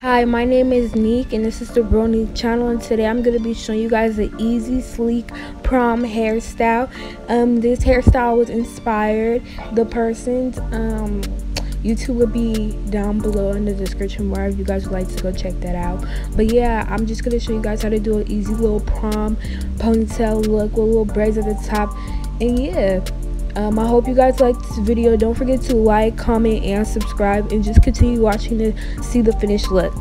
Hi, my name is Niiqqque and this is the TheRealNiqqque channel, and today I'm going to be showing you guys an easy, sleek prom hairstyle. This hairstyle was inspired. The person's YouTube will be down below in the description bar if you guys would like to go check that out. But yeah, I'm just going to show you guys how to do an easy little prom ponytail look with little braids at the top. And yeah, I hope you guys like this video. Don't forget to like, comment, and subscribe, and just continue watching to see the finished look.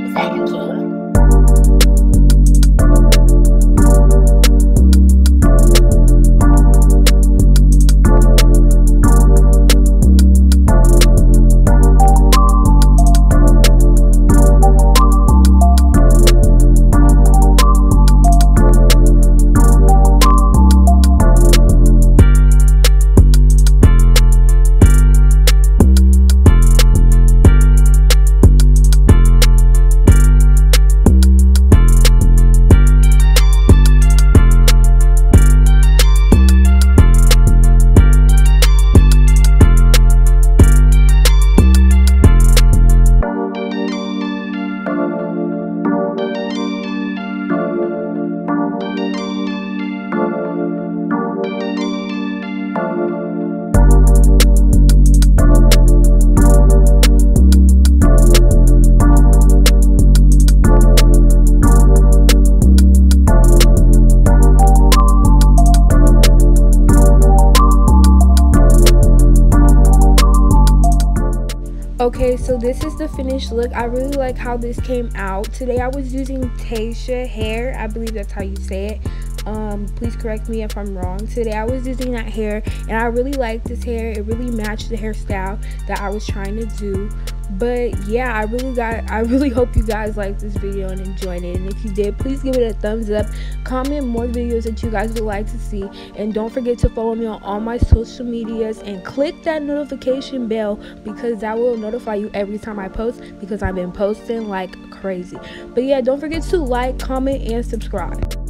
Is that your king? Okay, so this is the finished look. I really like how this came out. Today I was using Tinashe hair. I believe that's how you say it. Please correct me if I'm wrong. Today I was using that hair and I really like this hair. It really matched the hairstyle that I was trying to do. But yeah, I really hope you guys liked this video and enjoyed it. And if you did, please give it a thumbs up. Comment more videos that you guys would like to see, and don't forget to follow me on all my social medias and click that notification bell, because that will notify you every time I post, because I've been posting like crazy. But yeah, don't forget to like, comment, and subscribe.